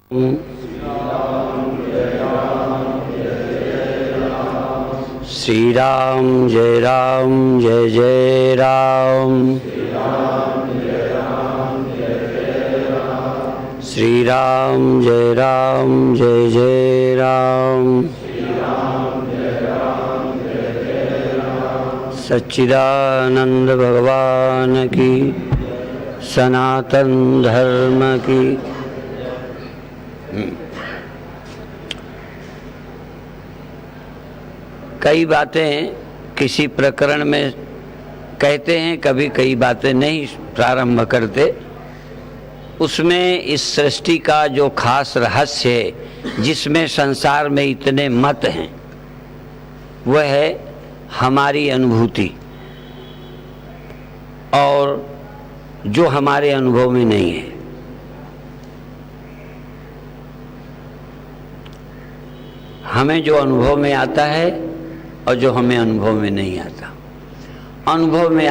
श्री राम जय जय राम। श्री राम जय जय राम। सच्चिदानंद भगवान की, सनातन धर्म की। कई बातें किसी प्रकरण में कहते हैं, कभी कई बातें नहीं प्रारंभ करते। उसमें इस सृष्टि का जो खास रहस्य है, जिसमें संसार में इतने मत हैं, वह है हमारी अनुभूति, और जो हमारे अनुभव में नहीं है। हमें जो अनुभव में आता है और जो हमें अनुभव में नहीं आता। अनुभव में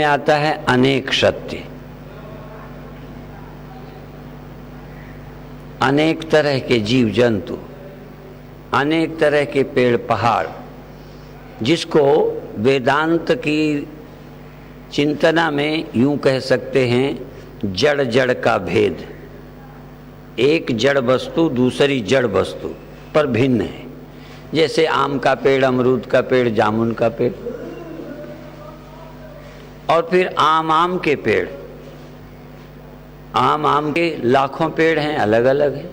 आता है अनेक सत्य, अनेक तरह के जीव जंतु, अनेक तरह के पेड़ पहाड़, जिसको वेदांत की चिंतना में यूं कह सकते हैं, जड़ जड़ का भेद। एक जड़ वस्तु दूसरी जड़ वस्तु पर भिन्न है। जैसे आम का पेड़, अमरूद का पेड़, जामुन का पेड़, और फिर आम के पेड़। आम के लाखों पेड़ हैं, अलग अलग हैं।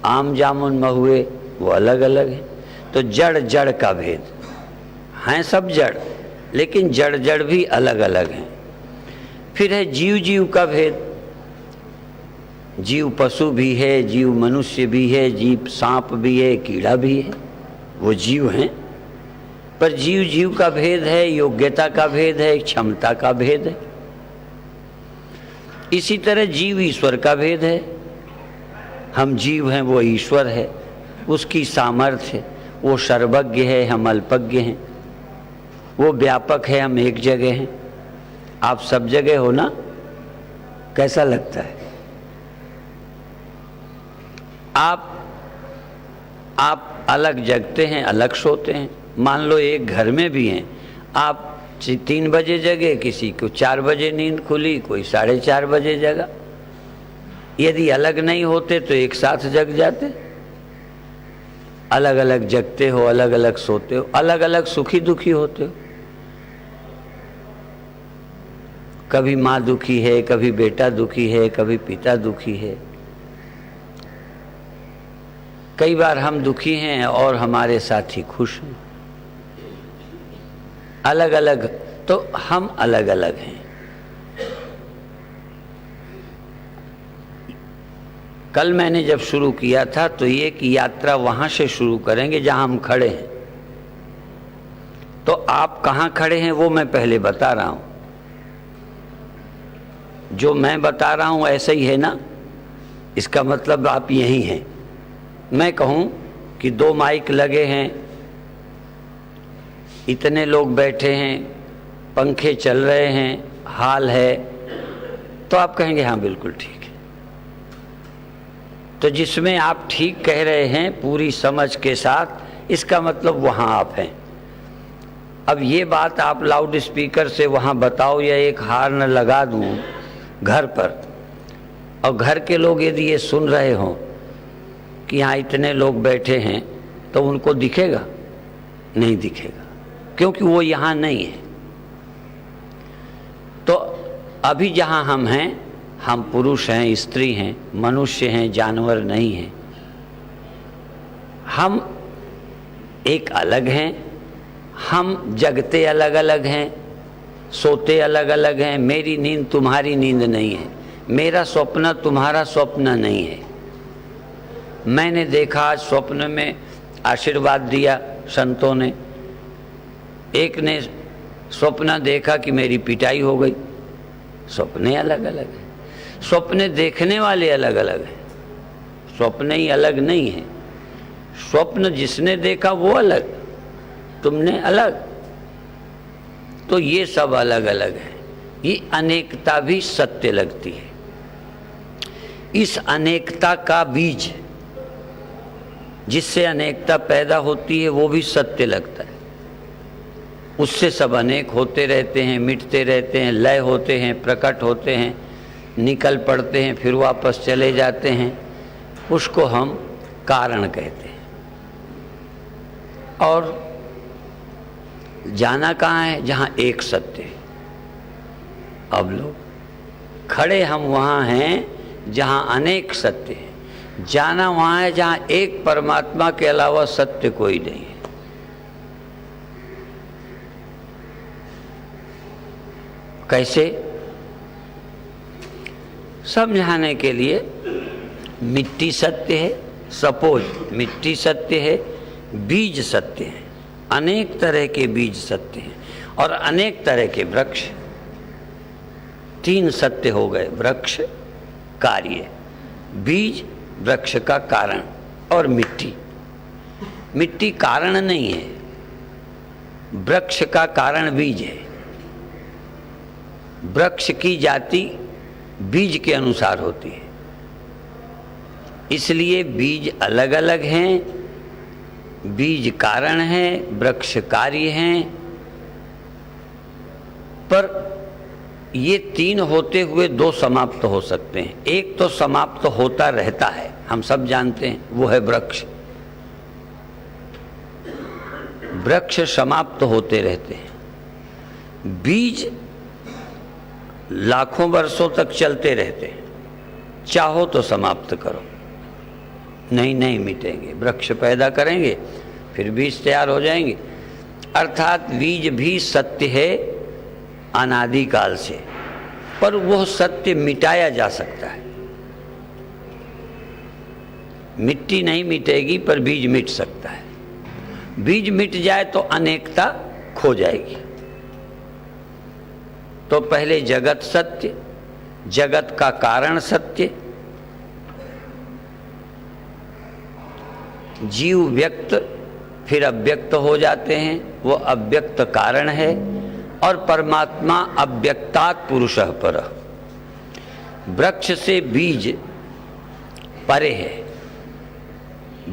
आम जामुन महुए वो अलग अलग हैं। तो जड़ जड़ का भेद हैं, सब जड़, लेकिन जड़ जड़ भी अलग अलग हैं। फिर है जीव जीव का भेद। जीव पशु भी है, जीव मनुष्य भी है, जीव सांप भी है, कीड़ा भी है, वो जीव हैं। पर जीव जीव का भेद है, योग्यता का भेद है, क्षमता का भेद है। इसी तरह जीव ईश्वर का भेद है। हम जीव हैं, वो ईश्वर है, उसकी सामर्थ्य है। वो सर्वज्ञ है, हम अल्पज्ञ हैं। वो व्यापक है, हम एक जगह हैं। आप सब जगह हो ना? कैसा लगता है? आप अलग जगते हैं, अलग सोते हैं। मान लो एक घर में भी हैं, आप 3 बजे जगे, किसी को 4 बजे नींद खुली, कोई 4:30 बजे जगा। यदि अलग नहीं होते तो एक साथ जग जाते। अलग अलग जगते हो, अलग अलग सोते हो, अलग अलग सुखी दुखी होते हो। कभी माँ दुखी है, कभी बेटा दुखी है, कभी पिता दुखी है। कई बार हम दुखी हैं और हमारे साथी खुश हैं। अलग अलग, तो हम अलग अलग हैं। कल मैंने जब शुरू किया था तो ये कि यात्रा वहां से शुरू करेंगे जहां हम खड़े हैं। तो आप कहां खड़े हैं वो मैं पहले बता रहा हूं। जो मैं बता रहा हूं ऐसा ही है ना? इसका मतलब आप यहीं हैं। मैं कहूं कि 2 माइक लगे हैं, इतने लोग बैठे हैं, पंखे चल रहे हैं, हाल है, तो आप कहेंगे हाँ बिल्कुल ठीक है। तो जिसमें आप ठीक कह रहे हैं पूरी समझ के साथ, इसका मतलब वहाँ आप हैं। अब ये बात आप लाउड स्पीकर से वहाँ बताओ या एक हार्न लगा दूँ घर पर, और घर के लोग यदि ये सुन रहे हों कि यहाँ इतने लोग बैठे हैं, तो उनको दिखेगा? नहीं दिखेगा, क्योंकि वो यहाँ नहीं है। तो अभी जहाँ हम हैं, हम पुरुष हैं, स्त्री हैं, मनुष्य हैं, जानवर नहीं हैं। हम एक अलग हैं। हम जगते अलग अलग हैं, सोते अलग अलग हैं। मेरी नींद तुम्हारी नींद नहीं है, मेरा स्वप्न तुम्हारा स्वप्न नहीं है। मैंने देखा स्वप्न में, आशीर्वाद दिया संतों ने। एक ने स्वप्न देखा कि मेरी पिटाई हो गई। स्वप्ने अलग अलग हैं, स्वप्ने देखने वाले अलग अलग हैं। स्वप्न ही अलग नहीं है। स्वप्न जिसने देखा वो अलग, तुमने अलग। तो ये सब अलग अलग है। ये अनेकता भी सत्य लगती है। इस अनेकता का बीज जिससे अनेकता पैदा होती है वो भी सत्य लगता है। उससे सब अनेक होते रहते हैं, मिटते रहते हैं, लय होते हैं, प्रकट होते हैं, निकल पड़ते हैं, फिर वापस चले जाते हैं। उसको हम कारण कहते हैं। और जाना कहाँ है? जहाँ एक सत्य है। अब लोग खड़े हम वहाँ हैं जहाँ अनेक सत्य है। जाना वहाँ है जहाँ एक परमात्मा के अलावा सत्य कोई नहीं है। कैसे? समझाने के लिए, मिट्टी सत्य है, सपोज मिट्टी सत्य है, बीज सत्य है, अनेक तरह के बीज सत्य हैं और अनेक तरह के वृक्ष। तीन सत्य हो गए, वृक्ष, कार्य, बीज वृक्ष का कारण और मिट्टी। मिट्टी कारण नहीं है, वृक्ष का कारण बीज है। वृक्ष की जाति बीज के अनुसार होती है, इसलिए बीज अलग अलग हैं। बीज कारण है, वृक्ष कार्य हैं। पर ये तीन होते हुए दो समाप्त हो सकते हैं। एक तो समाप्त होता रहता है, हम सब जानते हैं, वो है वृक्ष। वृक्ष समाप्त होते रहते हैं। बीज लाखों वर्षों तक चलते रहते हैं, चाहो तो समाप्त करो, नहीं मिटेंगे। वृक्ष पैदा करेंगे, फिर बीज तैयार हो जाएंगे। अर्थात बीज भी सत्य है अनादिकाल से, पर वह सत्य मिटाया जा सकता है। मिट्टी नहीं मिटेगी, पर बीज मिट सकता है। बीज मिट जाए तो अनेकता खो जाएगी। तो पहले जगत सत्य, जगत का कारण सत्य, जीव व्यक्त, फिर अव्यक्त हो जाते हैं, वो अव्यक्त कारण है। और परमात्मा अव्यक्तात् पुरुषः परः। वृक्ष से बीज परे है।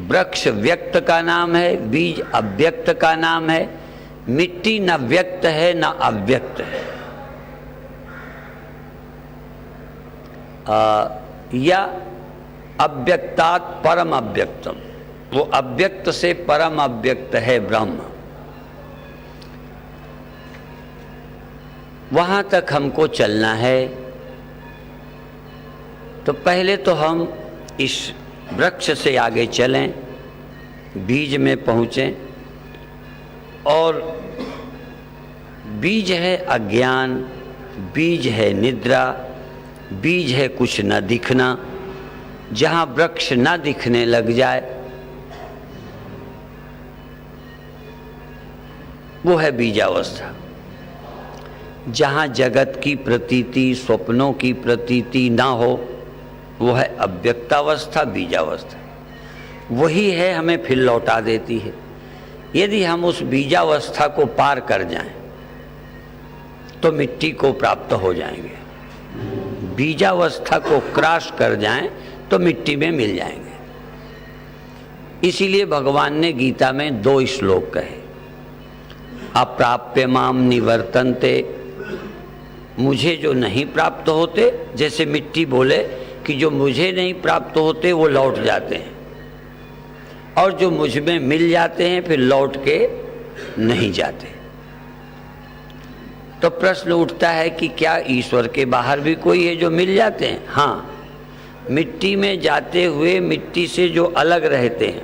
वृक्ष व्यक्त का नाम है, बीज अव्यक्त का नाम है। मिट्टी न व्यक्त है न अव्यक्त है। या अव्यक्तात् परम अव्यक्तम, वो अव्यक्त से परम अव्यक्त है ब्रह्म। वहाँ तक हमको चलना है। तो पहले तो हम इस वृक्ष से आगे चलें, बीज में पहुँचें। और बीज है अज्ञान, बीज है निद्रा, बीज है कुछ न दिखना। जहाँ वृक्ष न दिखने लग जाए वो है बीजावस्था। जहाँ जगत की प्रतीति, स्वप्नों की प्रतीति ना हो, वो है अव्यक्तावस्था, बीजावस्था। वही है हमें फिर लौटा देती है। यदि हम उस बीजावस्था को पार कर जाएं तो मिट्टी को प्राप्त हो जाएंगे। बीजावस्था को क्रॉस कर जाएं तो मिट्टी में मिल जाएंगे। इसीलिए भगवान ने गीता में 2 श्लोक कहे, अप्राप्य माम निवर्तन्ते, मुझे जो नहीं प्राप्त होते। जैसे मिट्टी बोले कि जो मुझे नहीं प्राप्त होते वो लौट जाते हैं, और जो मुझ में मिल जाते हैं फिर लौट के नहीं जाते। तो प्रश्न उठता है कि क्या ईश्वर के बाहर भी कोई है जो मिल जाते हैं? हाँ, मिट्टी में जाते हुए मिट्टी से जो अलग रहते हैं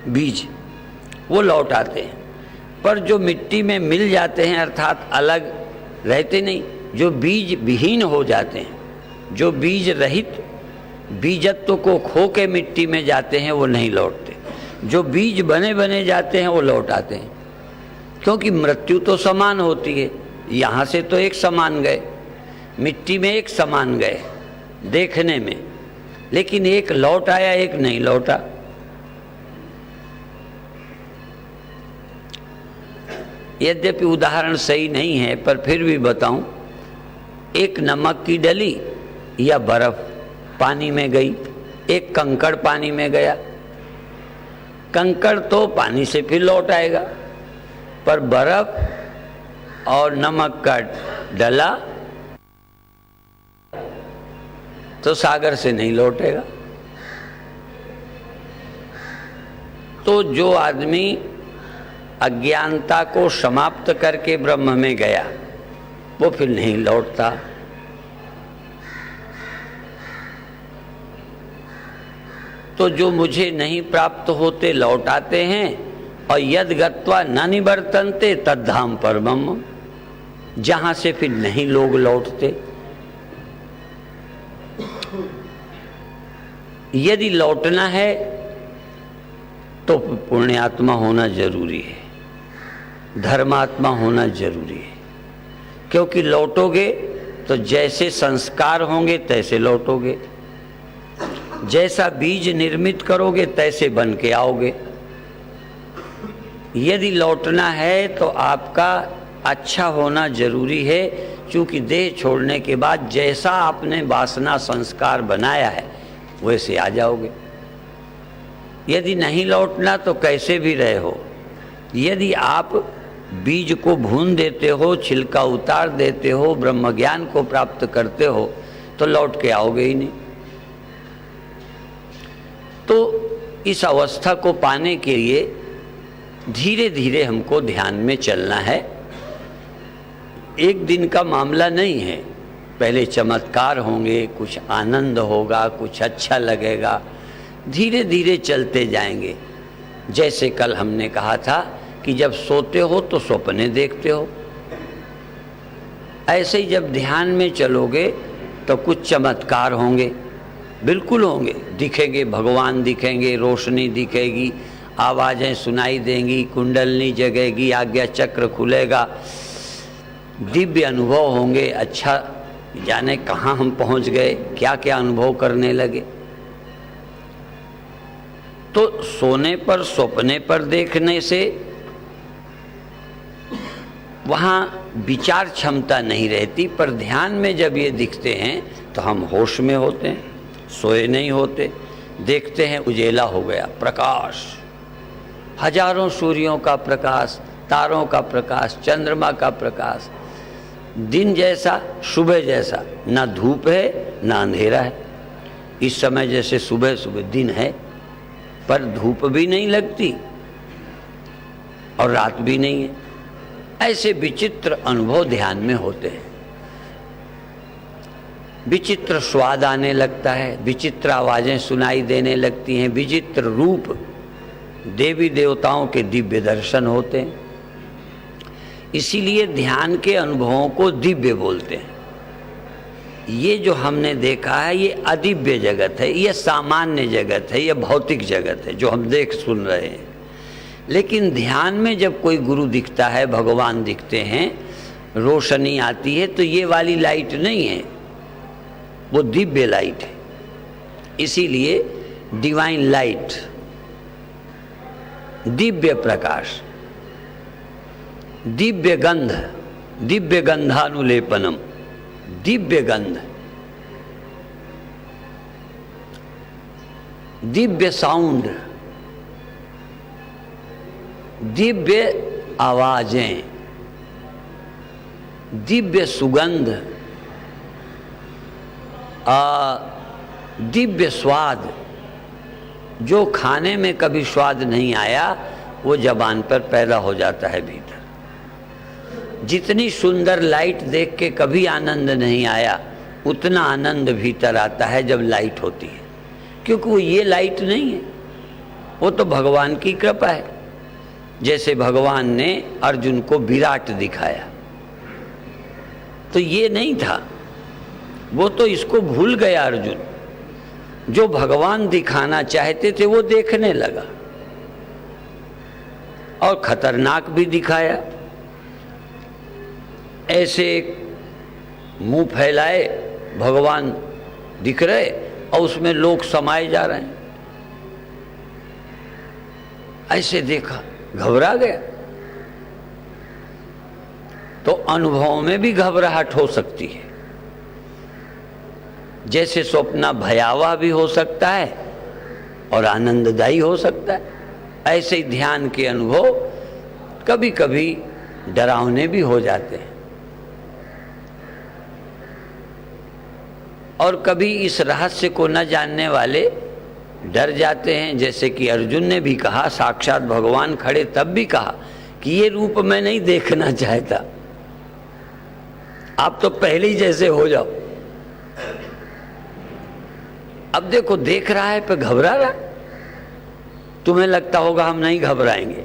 बीज, वो लौट आते हैं। पर जो मिट्टी में मिल जाते हैं अर्थात अलग रहते नहीं, जो बीज विहीन हो जाते हैं, जो बीज रहित बीजत्व को खो के मिट्टी में जाते हैं, वो नहीं लौटते। जो बीज बने बने जाते हैं वो लौट आते हैं, क्योंकि मृत्यु तो समान होती है। यहाँ से तो एक समान गए, मिट्टी में एक समान गए देखने में, लेकिन एक लौट आया, एक नहीं लौटा। यद्यपि उदाहरण सही नहीं है, पर फिर भी बताऊं, एक नमक की डली या बर्फ पानी में गई, एक कंकड़ पानी में गया। कंकड़ तो पानी से फिर लौट आएगा, पर बर्फ और नमक का डला तो सागर से नहीं लौटेगा। तो जो आदमी अज्ञानता को समाप्त करके ब्रह्म में गया वो फिर नहीं लौटता। तो जो मुझे नहीं प्राप्त होते लौट आते हैं, और यद गत्वा न निवर्तन्ते तद्धाम परमम्, जहां से फिर नहीं लोग लौटते। यदि लौटना है तो पुण्यात्मा होना जरूरी है, धर्मात्मा होना जरूरी है, क्योंकि लौटोगे तो जैसे संस्कार होंगे तैसे लौटोगे, जैसा बीज निर्मित करोगे तैसे बन के आओगे। यदि लौटना है तो आपका अच्छा होना जरूरी है, क्योंकि देह छोड़ने के बाद जैसा आपने वासना संस्कार बनाया है वैसे आ जाओगे। यदि नहीं लौटना तो कैसे भी रहे हो, यदि आप बीज को भून देते हो, छिलका उतार देते हो, ब्रह्म ज्ञान को प्राप्त करते हो तो लौट के आओगे ही नहीं। तो इस अवस्था को पाने के लिए धीरे धीरे हमको ध्यान में चलना है। एक दिन का मामला नहीं है, पहले चमत्कार होंगे, कुछ आनंद होगा, कुछ अच्छा लगेगा, धीरे धीरे चलते जाएंगे। जैसे कल हमने कहा था कि जब सोते हो तो सपने देखते हो, ऐसे ही जब ध्यान में चलोगे तो कुछ चमत्कार होंगे, बिल्कुल होंगे, दिखेंगे, भगवान दिखेंगे, रोशनी दिखेगी, आवाज़ें सुनाई देंगी, कुंडलनी जगेगी, आज्ञा चक्र खुलेगा, दिव्य अनुभव होंगे। अच्छा जाने कहाँ हम पहुँच गए, क्या क्या अनुभव करने लगे। तो सोने पर सपने पर देखने से वहाँ विचार क्षमता नहीं रहती, पर ध्यान में जब ये दिखते हैं तो हम होश में होते हैं, सोए नहीं होते। देखते हैं उजेला हो गया, प्रकाश, हजारों सूर्यों का प्रकाश, तारों का प्रकाश, चंद्रमा का प्रकाश, दिन जैसा, सुबह जैसा, ना धूप है ना अंधेरा है। इस समय जैसे सुबह सुबह दिन है, पर धूप भी नहीं लगती और रात भी नहीं है। ऐसे विचित्र अनुभव ध्यान में होते हैं। विचित्र स्वाद आने लगता है, विचित्र आवाजें सुनाई देने लगती हैं, विचित्र रूप, देवी देवताओं के दिव्य दर्शन होते हैं। इसीलिए ध्यान के अनुभवों को दिव्य बोलते हैं। ये जो हमने देखा है ये अदिव्य जगत है, ये सामान्य जगत है, ये भौतिक जगत है जो हम देख सुन रहे हैं। लेकिन ध्यान में जब कोई गुरु दिखता है, भगवान दिखते हैं, रोशनी आती है, तो ये वाली लाइट नहीं है, वो दिव्य लाइट है। इसीलिए डिवाइन लाइट, दिव्य प्रकाश, दिव्य गंध, दिव्य गंधानुलेपनम, दिव्य गंध, दिव्य साउंड, दिव्य आवाजें, दिव्य सुगंध, दिव्य स्वाद। जो खाने में कभी स्वाद नहीं आया वो जबान पर पैदा हो जाता है भीतर। जितनी सुंदर लाइट देख के कभी आनंद नहीं आया, उतना आनंद भीतर आता है जब लाइट होती है, क्योंकि वो ये लाइट नहीं है, वो तो भगवान की कृपा है। जैसे भगवान ने अर्जुन को विराट दिखाया, तो ये नहीं था, वो तो इसको भूल गया अर्जुन। जो भगवान दिखाना चाहते थे वो देखने लगा, और खतरनाक भी दिखाया। ऐसे मुंह फैलाए भगवान दिख रहे और उसमें लोग समाये जा रहे हैं। ऐसे देखा, घबरा गया। तो अनुभव में भी घबराहट हो सकती है, जैसे स्वप्न भयावह भी हो सकता है और आनंददायी हो सकता है, ऐसे ही ध्यान के अनुभव कभी कभी डरावने भी हो जाते हैं। और कभी इस रहस्य को न जानने वाले डर जाते हैं, जैसे कि अर्जुन ने भी कहा, साक्षात भगवान खड़े तब भी कहा कि ये रूप मैं नहीं देखना चाहता, आप तो पहले ही जैसे हो जाओ। अब देखो, देख रहा है पर घबरा रहा है। तुम्हें लगता होगा हम नहीं घबराएंगे।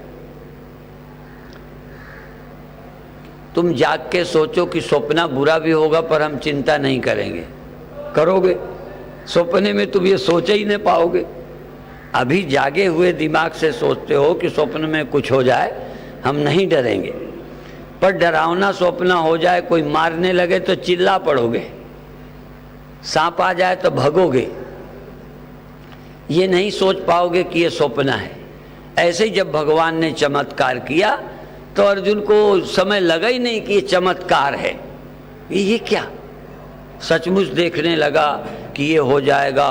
तुम जाग के सोचो कि सपना बुरा भी होगा पर हम चिंता नहीं करेंगे, करोगे? सपने में तुम ये सोच ही नहीं पाओगे। अभी जागे हुए दिमाग से सोचते हो कि स्वप्न में कुछ हो जाए हम नहीं डरेंगे, पर डरावना स्वप्न हो जाए, कोई मारने लगे तो चिल्ला पड़ोगे, सांप आ जाए तो भगोगे, ये नहीं सोच पाओगे कि ये स्वप्न है। ऐसे ही जब भगवान ने चमत्कार किया तो अर्जुन को समय लगा ही नहीं कि ये चमत्कार है, ये क्या? सचमुच देखने लगा कि ये हो जाएगा।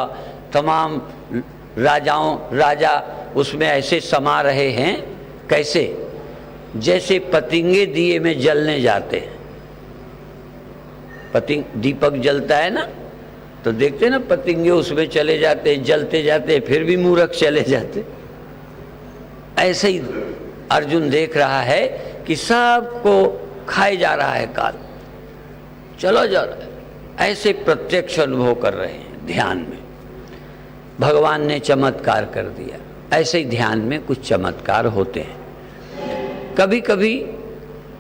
तमाम राजा उसमें ऐसे समा रहे हैं, कैसे? जैसे पतंगे दिए में जलने जाते हैं। दीपक जलता है ना, तो देखते हैं ना पतंगे उसमें चले जाते हैं, जलते जाते हैं, फिर भी मूर्ख चले जाते। ऐसे ही अर्जुन देख रहा है कि सबको खाए जा रहा है काल, चलो जा रहा है। ऐसे प्रत्यक्ष अनुभव कर रहे हैं ध्यान में। भगवान ने चमत्कार कर दिया। ऐसे ही ध्यान में कुछ चमत्कार होते हैं, कभी कभी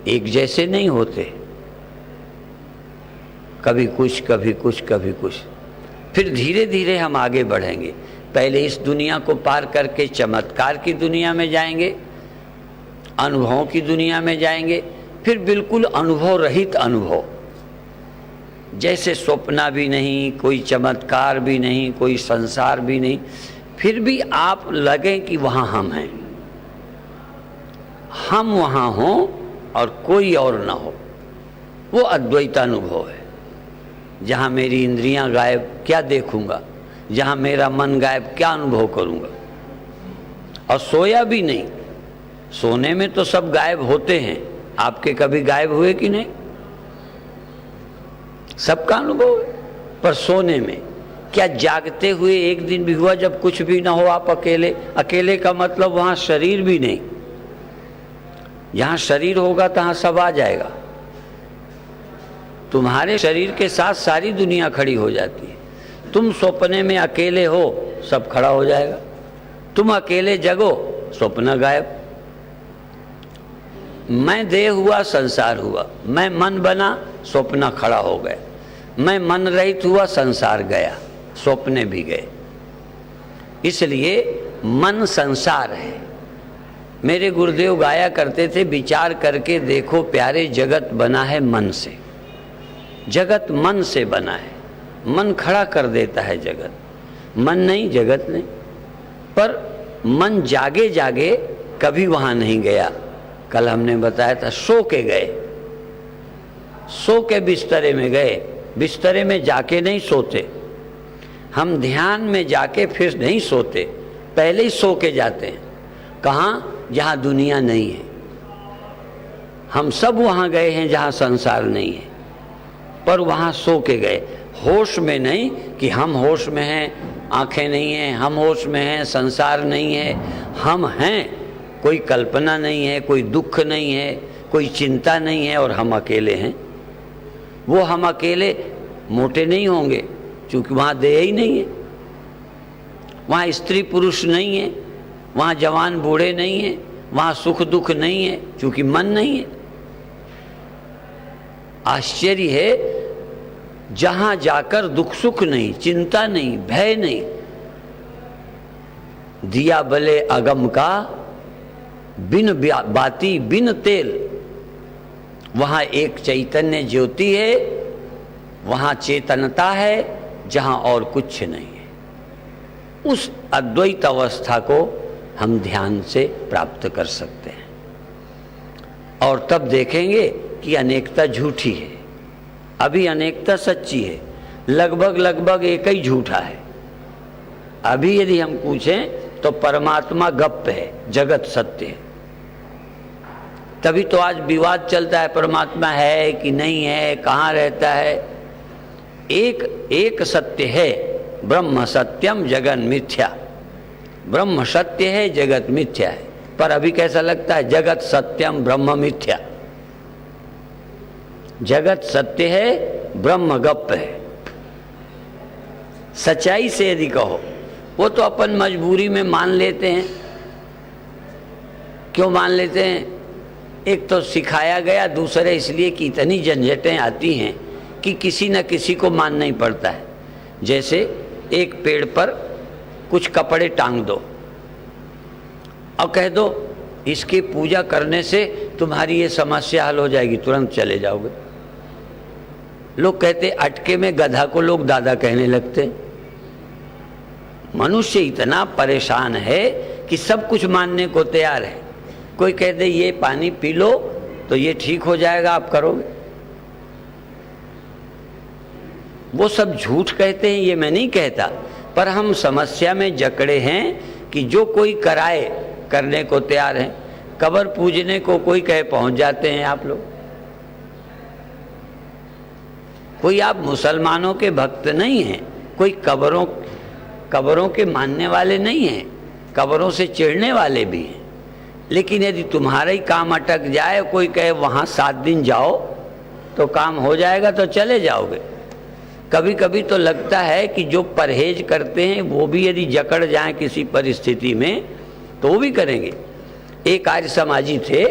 एक जैसे नहीं होते, कभी कुछ कभी कुछ कभी कुछ। फिर धीरे धीरे हम आगे बढ़ेंगे। पहले इस दुनिया को पार करके चमत्कार की दुनिया में जाएंगे, अनुभवों की दुनिया में जाएंगे, फिर बिल्कुल अनुभव रहित अनुभव, जैसे स्वप्न भी नहीं, कोई चमत्कार भी नहीं, कोई संसार भी नहीं, फिर भी आप लगे कि वहाँ हम हैं, हम वहाँ हों और कोई और ना हो। वो अद्वैत अनुभव है। जहाँ मेरी इंद्रियां गायब, क्या देखूंगा? जहाँ मेरा मन गायब, क्या अनुभव करूंगा? और सोया भी नहीं। सोने में तो सब गायब होते हैं, आपके कभी गायब हुए कि नहीं? सबका अनुभव है। पर सोने में क्या जागते हुए एक दिन भी हुआ जब कुछ भी ना हो, आप अकेले? अकेले का मतलब वहां शरीर भी नहीं। जहां शरीर होगा तहां सब आ जाएगा। तुम्हारे शरीर के साथ सारी दुनिया खड़ी हो जाती है। तुम सपने में अकेले हो, सब खड़ा हो जाएगा। तुम अकेले जगो, स्वप्न गायब। मैं देह हुआ, संसार हुआ। मैं मन बना, स्वप्न खड़ा हो गया। मैं मन रहित हुआ, संसार गया, स्वप्ने भी गए। इसलिए मन संसार है। मेरे गुरुदेव गाया करते थे, विचार करके देखो प्यारे, जगत बना है मन से। जगत मन से बना है। मन खड़ा कर देता है जगत, मन नहीं, जगत नहीं। पर मन जागे जागे कभी वहां नहीं गया। कल हमने बताया था, सो के गए, सो के बिस्तरे में गए। बिस्तरे में जाके नहीं सोते हम, ध्यान में जाके फिर नहीं सोते, पहले ही सो के जाते हैं। कहाँ? जहाँ दुनिया नहीं है। हम सब वहाँ गए हैं जहाँ संसार नहीं है, पर वहाँ सो के गए। होश में नहीं कि हम होश में हैं, आंखें नहीं हैं, हम होश में हैं, संसार नहीं है। हम हैं, कोई कल्पना नहीं है, कोई दुख नहीं है, कोई चिंता नहीं है, और हम अकेले हैं। वो हम अकेले मोटे नहीं होंगे, क्योंकि वहाँ देह ही नहीं है। वहाँ स्त्री पुरुष नहीं है, वहाँ जवान बूढ़े नहीं है, वहाँ सुख दुख नहीं है, क्योंकि मन नहीं है। आश्चर्य है, जहां जाकर दुख सुख नहीं, चिंता नहीं, भय नहीं। दिया बले अगम का, बिन बाती बिन तेल। वहां एक चैतन्य ज्योति है, वहां चेतनता है, जहां और कुछ नहीं है। उस अद्वैत अवस्था को हम ध्यान से प्राप्त कर सकते हैं। और तब देखेंगे कि अनेकता झूठी है, अभी अनेकता सच्ची है। लगभग लगभग एक ही झूठा है। अभी यदि हम पूछें तो परमात्मा गप्प है, जगत सत्य है। तभी तो आज विवाद चलता है, परमात्मा है कि नहीं है, कहाँ रहता है। एक सत्य है, ब्रह्म सत्यम जगन मिथ्या। ब्रह्म सत्य है, जगत मिथ्या है। पर अभी कैसा लगता है, जगत सत्यम ब्रह्म मिथ्या। जगत सत्य है, ब्रह्म गप्प है। सच्चाई से यदि कहो, वो तो अपन मजबूरी में मान लेते हैं। क्यों मान लेते हैं? एक तो सिखाया गया, दूसरे इसलिए कि इतनी झंझटें आती हैं कि किसी न किसी को मानना ही पड़ता है। जैसे एक पेड़ पर कुछ कपड़े टांग दो और कह दो इसकी पूजा करने से तुम्हारी ये समस्या हल हो जाएगी, तुरंत चले जाओगे। लोग कहते अटके में गधा को लोग दादा कहने लगते। मनुष्य इतना परेशान है कि सब कुछ मानने को तैयार है। कोई कह दे ये पानी पी लो तो ये ठीक हो जाएगा, आप करोगे? वो सब झूठ कहते हैं, ये मैं नहीं कहता, पर हम समस्या में जकड़े हैं कि जो कोई कराए करने को तैयार हैं। कब्र पूजने को कोई कहे पहुंच जाते हैं आप लोग। कोई आप मुसलमानों के भक्त नहीं हैं, कोई कब्रों के मानने वाले नहीं हैं, कब्रों से चिढ़ने वाले भी हैं। लेकिन यदि तुम्हारा ही काम अटक जाए, कोई कहे वहाँ 7 दिन जाओ तो काम हो जाएगा, तो चले जाओगे। कभी कभी तो लगता है कि जो परहेज करते हैं वो भी यदि जकड़ जाए किसी परिस्थिति में तो वो भी करेंगे। एक आर्य समाजी थे,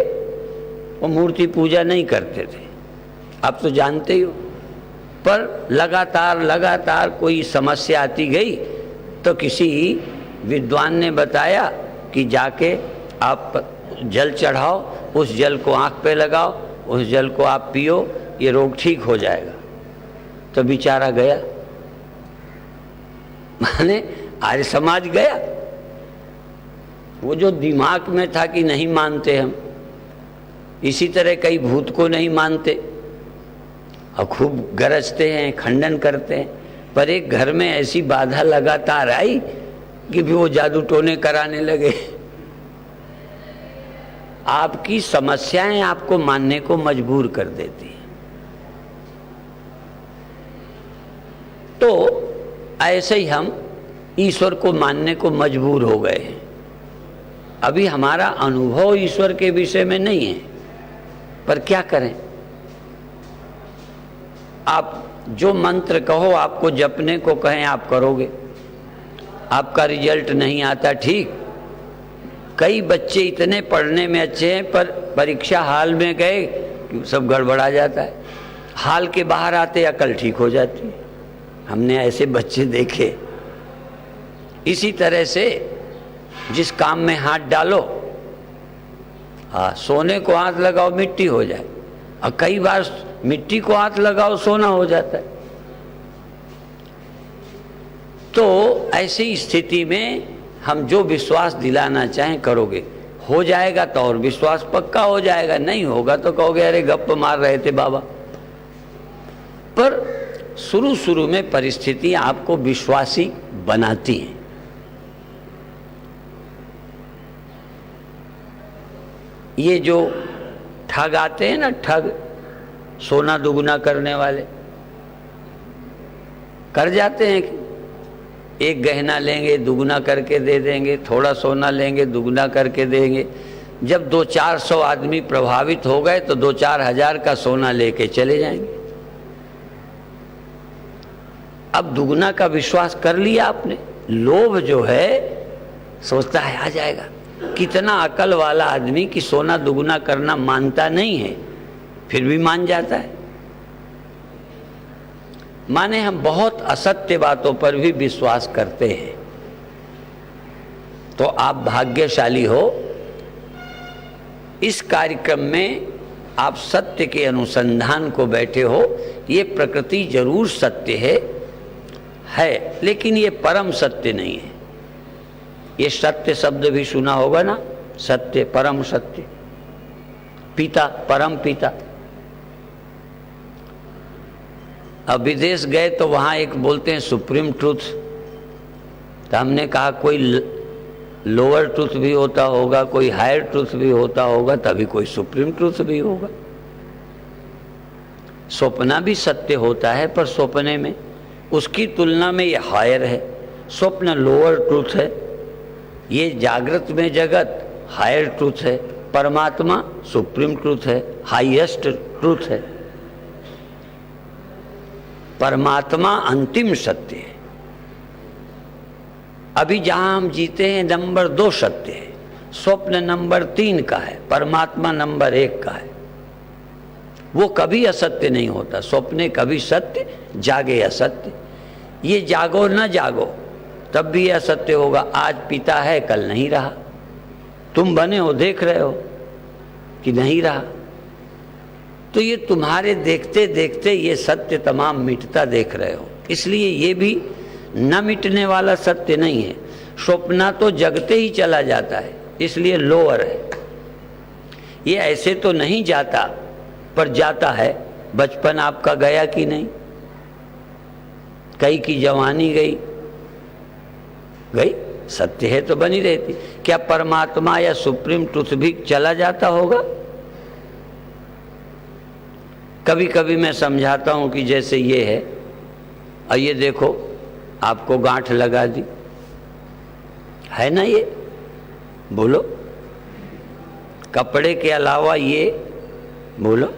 वो मूर्ति पूजा नहीं करते थे, आप तो जानते ही हो। पर लगातार कोई समस्या आती गई तो किसी विद्वान ने बताया कि जाके आप जल चढ़ाओ, उस जल को आँख पे लगाओ, उस जल को आप पियो, ये रोग ठीक हो जाएगा। तो बेचारा गया, माने आर्य समाज गया। वो जो दिमाग में था कि नहीं मानते हम, इसी तरह कई भूत को नहीं मानते और खूब गरजते हैं, खंडन करते हैं। पर एक घर में ऐसी बाधा लगातार आई कि भी वो जादू टोने कराने लगे। आपकी समस्याएं आपको मानने को मजबूर कर देती हैं। तो ऐसे ही हम ईश्वर को मानने को मजबूर हो गए हैं। अभी हमारा अनुभव ईश्वर के विषय में नहीं है, पर क्या करें। आप जो मंत्र कहो, आपको जपने को कहें आप करोगे, आपका रिजल्ट नहीं आता ठीक। कई बच्चे इतने पढ़ने में अच्छे हैं पर परीक्षा हाल में गए कि सब गड़बड़ा जाता है। हाल के बाहर आते अकल ठीक हो जाती है। हमने ऐसे बच्चे देखे। इसी तरह से जिस काम में हाथ डालो, हाँ, सोने को हाथ लगाओ मिट्टी हो जाए, और कई बार मिट्टी को हाथ लगाओ सोना हो जाता है। तो ऐसी स्थिति में हम जो विश्वास दिलाना चाहें करोगे, हो जाएगा तो और विश्वास पक्का हो जाएगा, नहीं होगा तो कहोगे अरे गप्प मार रहे थे बाबा। पर शुरू में परिस्थिति आपको विश्वासी बनाती हैं। ये जो ठग आते हैं ना, ठग सोना दुगुना करने वाले, कर जाते हैं कि एक गहना लेंगे दुगुना करके दे देंगे, थोड़ा सोना लेंगे दुगुना करके देंगे। जब 200-400 आदमी प्रभावित हो गए तो 2-4 हजार का सोना लेके चले जाएंगे। अब दुगुना का विश्वास कर लिया आपने। लोभ जो है सोचता है आ जाएगा। कितना अकल वाला आदमी कि सोना दुगुना करना मानता नहीं है, फिर भी मान जाता है। माने हम बहुत असत्य बातों पर भी विश्वास करते हैं। तो आप भाग्यशाली हो, इस कार्यक्रम में आप सत्य के अनुसंधान को बैठे हो। ये प्रकृति जरूर सत्य है, लेकिन ये परम सत्य नहीं है। ये सत्य शब्द भी सुना होगा ना, सत्य, परम सत्य, पिता, परम पिता। अब विदेश गए तो वहाँ एक बोलते हैं सुप्रीम ट्रूथ, तो हमने कहा कोई लोअर ट्रूथ भी होता होगा, कोई हायर ट्रूथ भी होता होगा, तभी कोई सुप्रीम ट्रूथ भी होगा। स्वप्न भी सत्य होता है, पर स्वप्ने में उसकी तुलना में ये हायर है, स्वप्न लोअर ट्रूथ है, ये जागृत में जगत हायर ट्रूथ है, परमात्मा सुप्रीम ट्रूथ है, हाईएस्ट ट्रूथ है। परमात्मा अंतिम सत्य है। अभी जहां हम जीते हैं नंबर 2 सत्य है, स्वप्न नंबर 3 का है, परमात्मा नंबर 1 का है। वो कभी असत्य नहीं होता, स्वप्ने कभी सत्य, जागे असत्य। ये जागो न जागो तब भी ये असत्य होगा। आज पिता है कल नहीं रहा, तुम बने हो देख रहे हो कि नहीं रहा, तो ये तुम्हारे देखते देखते ये सत्य तमाम मिटता देख रहे हो। इसलिए ये भी न मिटने वाला सत्य नहीं है। स्वप्न तो जगते ही चला जाता है, इसलिए लोअर है। ये ऐसे तो नहीं जाता, पर जाता है। बचपन आपका गया कि नहीं? कई की जवानी गई, सत्य है तो बनी रहती। क्या परमात्मा या सुप्रीम ट्रुथ भी चला जाता होगा? कभी कभी मैं समझाता हूं कि जैसे ये है, और ये देखो आपको गांठ लगा दी है ना, ये बोलो, कपड़े के अलावा ये बोलो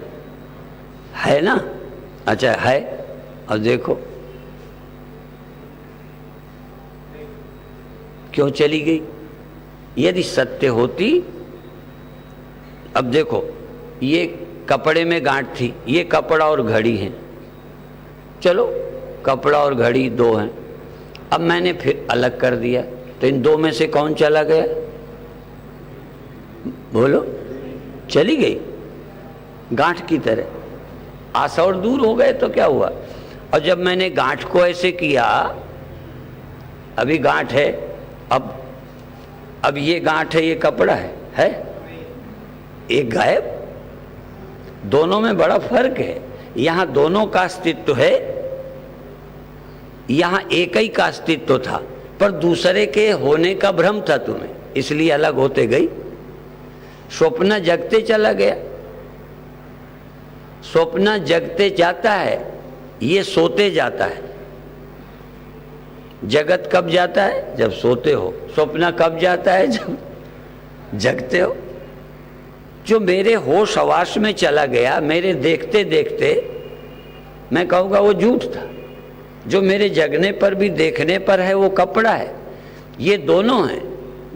है ना? अच्छा है, और देखो क्यों चली गई? यदि सत्य होती, अब देखो ये कपड़े में गांठ थी, ये कपड़ा और घड़ी है, चलो कपड़ा और घड़ी 2 हैं, अब मैंने फिर अलग कर दिया, तो इन 2 में से कौन चला गया? बोलो, चली गई गांठ की तरह। आशा और दूर हो गए तो क्या हुआ? और जब मैंने गांठ को ऐसे किया, अभी गांठ है, अब ये गांठ है, ये कपड़ा है एक गायब। दोनों में बड़ा फर्क है। यहां दोनों का अस्तित्व है, यहां एक ही का अस्तित्व था, पर दूसरे के होने का भ्रम था तुम्हें, इसलिए अलग होते गई। स्वप्न जगते चला गया, स्वप्न जगते जाता है, ये सोते जाता है। जगत कब जाता है? जब सोते हो। स्वप्न कब जाता है? जब जगते हो। जो मेरे होश हवास में चला गया, मेरे देखते देखते, मैं कहूँगा वो झूठ था। जो मेरे जगने पर भी देखने पर है वो कपड़ा है। ये दोनों हैं,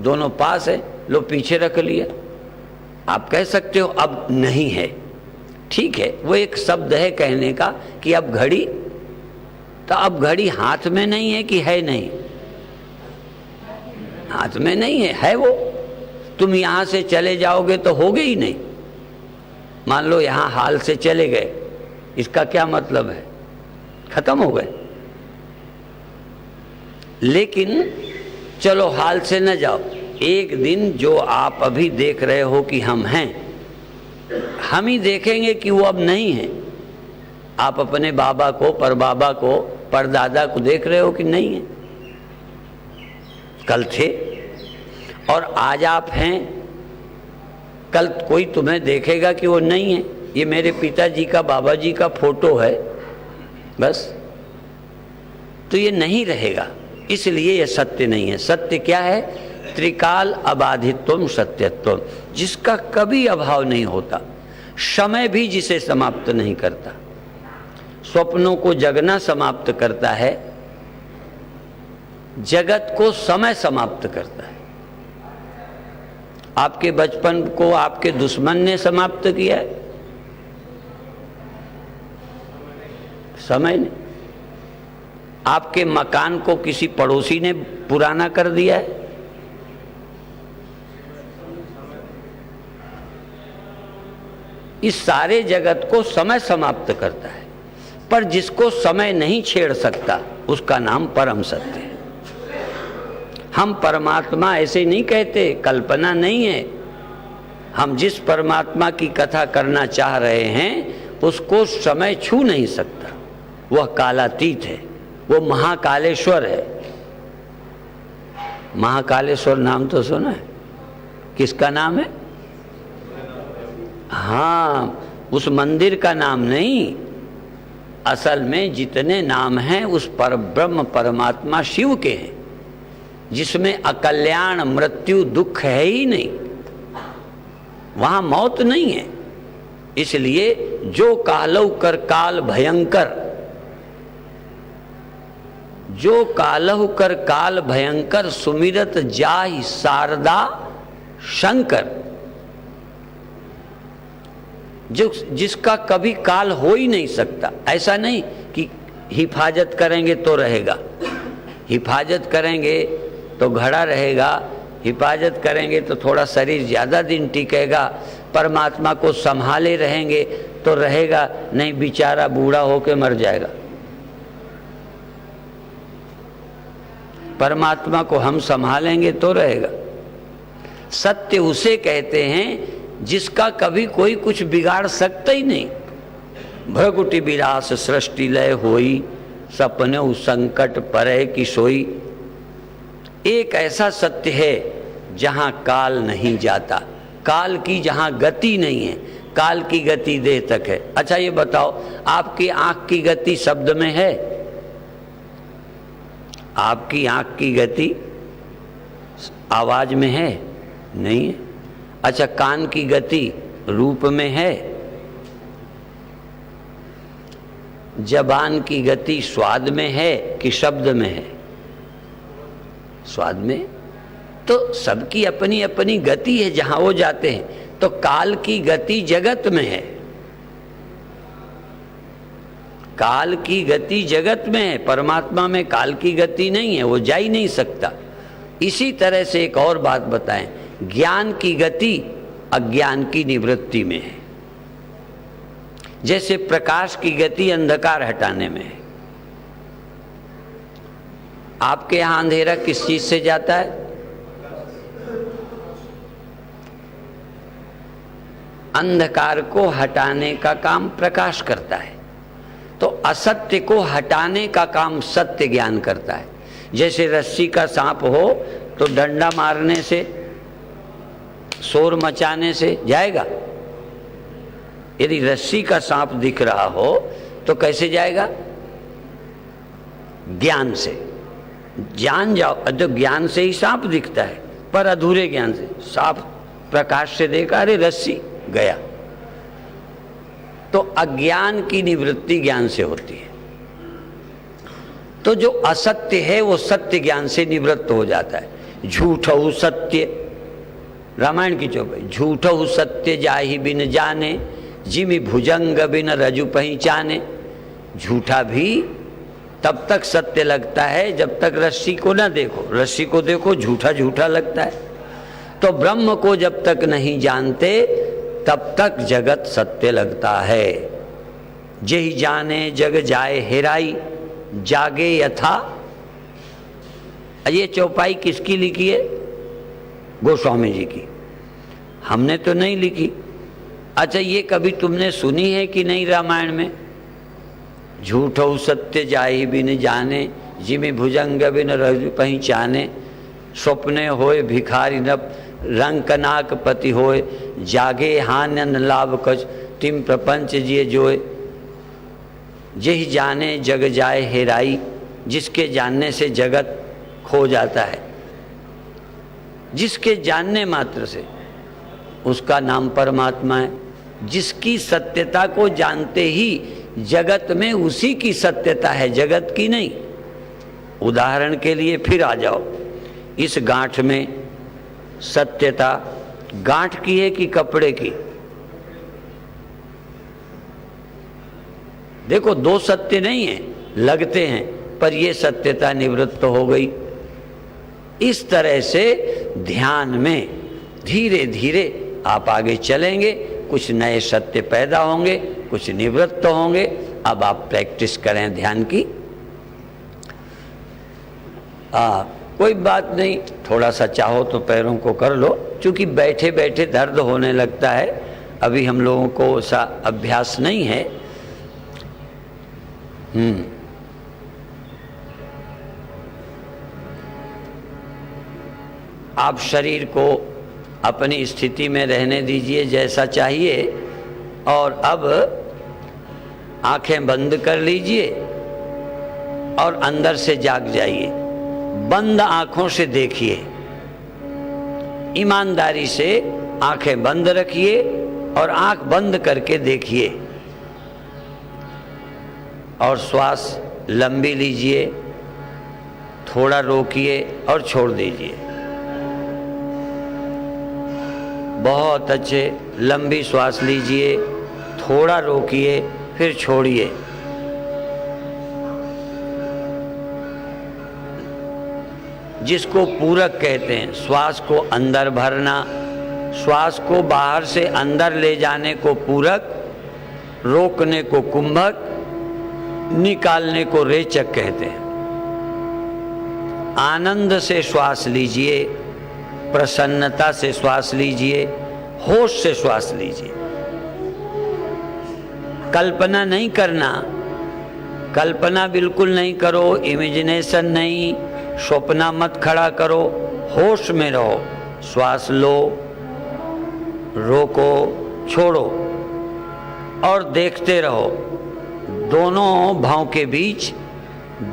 दोनों पास है, लो पीछे रख लिया। आप कह सकते हो अब नहीं है, ठीक है, वो एक शब्द है कहने का कि अब घड़ी, तो अब घड़ी हाथ में नहीं है कि है? नहीं, हाथ में नहीं है वो। तुम यहां से चले जाओगे तो होगे ही नहीं। मान लो यहां हाल से चले गए, इसका क्या मतलब है? खत्म हो गए। लेकिन चलो हाल से न जाओ, एक दिन जो आप अभी देख रहे हो कि हम हैं, हम ही देखेंगे कि वो अब नहीं है। आप अपने बाबा को, परबाबा को, परदादा को देख रहे हो कि नहीं है? कल थे और आज आप हैं, कल कोई तुम्हें देखेगा कि वो नहीं है। ये मेरे पिताजी का, बाबा जी का फोटो है, बस। तो ये नहीं रहेगा, इसलिए ये सत्य नहीं है। सत्य क्या है? त्रिकाल अबाधित्वम सत्यत्वम, जिसका कभी अभाव नहीं होता, समय भी जिसे समाप्त नहीं करता। स्वप्नों को जगना समाप्त करता है, जगत को समय समाप्त करता है। आपके बचपन को आपके दुश्मन ने समाप्त किया है? समय ने। आपके मकान को किसी पड़ोसी ने पुराना कर दिया है? इस सारे जगत को समय समाप्त करता है, पर जिसको समय नहीं छेड़ सकता उसका नाम परम सत्य है। हम परमात्मा ऐसे नहीं कहते, कल्पना नहीं है। हम जिस परमात्मा की कथा करना चाह रहे हैं उसको समय छू नहीं सकता, वह कालातीत है, वो महाकालेश्वर है। महाकालेश्वर नाम तो सुना है, किसका नाम है? हाँ, उस मंदिर का नाम नहीं, असल में जितने नाम हैं उस परब्रह्म परमात्मा शिव के हैं, जिसमें अकल्याण मृत्यु दुख है ही नहीं, वहां मौत नहीं है। इसलिए जो कालौ कर काल भयंकर, जो कालहु कर काल भयंकर, सुमिरत जाहि शारदा शंकर। जो जिसका कभी काल हो ही नहीं सकता, ऐसा नहीं कि हिफाजत करेंगे तो रहेगा, हिफाजत करेंगे तो घड़ा रहेगा, हिफाजत करेंगे तो थोड़ा शरीर ज़्यादा दिन टिकेगा, परमात्मा को संभाले रहेंगे तो रहेगा, नहीं बेचारा बूढ़ा होके मर जाएगा। परमात्मा को हम संभालेंगे तो रहेगा। सत्य उसे कहते हैं जिसका कभी कोई कुछ बिगाड़ सकता ही नहीं। भ्रगुटि विलास सृष्टि लय होई, सपने संकट परे की सोई। एक ऐसा सत्य है जहां काल नहीं जाता, काल की जहां गति नहीं है, काल की गति देह तक है। अच्छा ये बताओ, आपकी आंख की गति शब्द में है? आपकी आंख की गति आवाज में है? नहीं है। अच्छा, कान की गति रूप में है? जबान की गति स्वाद में है कि शब्द में है? स्वाद में। तो सबकी अपनी अपनी गति है जहां वो जाते हैं। तो काल की गति जगत में है, काल की गति जगत में है, परमात्मा में काल की गति नहीं है, वो जा ही नहीं सकता। इसी तरह से एक और बात बताएं, ज्ञान की गति अज्ञान की निवृत्ति में है। जैसे प्रकाश की गति अंधकार हटाने में है। आपके यहां अंधेरा किस चीज से जाता है? अंधकार को हटाने का काम प्रकाश करता है, तो असत्य को हटाने का काम सत्य ज्ञान करता है। जैसे रस्सी का सांप हो तो डंडा मारने से, शोर मचाने से जाएगा? यदि रस्सी का सांप दिख रहा हो तो कैसे जाएगा? ज्ञान से। जान जाओ, तो ज्ञान से ही सांप दिखता है, पर अधूरे ज्ञान से। सांप प्रकाश से देखा, अरे रस्सी, गया। तो अज्ञान की निवृत्ति ज्ञान से होती है। तो जो असत्य है वो सत्य ज्ञान से निवृत्त हो जाता है। झूठहु सत्य, रामायण की चौपाई, झूठहु सत्य जाहि बिन जाने, जिमि भुजंग बिन रजु पहचाने। झूठा भी तब तक सत्य लगता है जब तक रस्सी को ना देखो, रस्सी को देखो झूठा झूठा लगता है। तो ब्रह्म को जब तक नहीं जानते तब तक जगत सत्य लगता है। जेहि जाने जग जाए हेराई, जागे यथा। ये चौपाई किसकी लिखी है? गोस्वामी जी की। हमने तो नहीं लिखी। अच्छा, ये कभी तुमने सुनी है कि नहीं रामायण में? झूठो सत्य जाहि बिन जाने, जिमि भुजंग बिन रजु पहचाने। स्वप्ने होए भिखारी न रंकनाक पति होए, जागे हान्यन लाभ कछ, तिम प्रपंच जिए जोए। जेहि जाने जग जाए हेराई, जिसके जानने से जगत खो जाता है, जिसके जानने मात्र से उसका नाम परमात्मा है। जिसकी सत्यता को जानते ही जगत में उसी की सत्यता है, जगत की नहीं। उदाहरण के लिए फिर आ जाओ, इस गांठ में सत्यता गांठ की है कि कपड़े की? देखो, दो सत्य नहीं है, लगते हैं, पर ये सत्यता निवृत्त हो गई। इस तरह से ध्यान में धीरे धीरे आप आगे चलेंगे, कुछ नए सत्य पैदा होंगे, कुछ निवृत्त होंगे। अब आप प्रैक्टिस करें ध्यान की। कोई बात नहीं, थोड़ा सा चाहो तो पैरों को कर लो, क्योंकि बैठे बैठे दर्द होने लगता है। अभी हम लोगों को ऐसा अभ्यास नहीं है। आप शरीर को अपनी स्थिति में रहने दीजिए जैसा चाहिए, और अब आंखें बंद कर लीजिए और अंदर से जाग जाइए। बंद आंखों से देखिए, ईमानदारी से आंखें बंद रखिए और आंख बंद करके देखिए, और श्वास लंबी लीजिए, थोड़ा रोकिए और छोड़ दीजिए। बहुत अच्छे, लंबी श्वास लीजिए, थोड़ा रोकिए, फिर छोड़िए। जिसको पूरक कहते हैं, श्वास को अंदर भरना, श्वास को बाहर से अंदर ले जाने को पूरक, रोकने को कुंभक, निकालने को रेचक कहते हैं। आनंद से श्वास लीजिए, प्रसन्नता से श्वास लीजिए, होश से श्वास लीजिए। कल्पना नहीं करना, कल्पना बिल्कुल नहीं करो, इमेजिनेशन नहीं, स्वप्न मत खड़ा करो, होश में रहो। श्वास लो, रोको, छोड़ो और देखते रहो। दोनों भावों के बीच,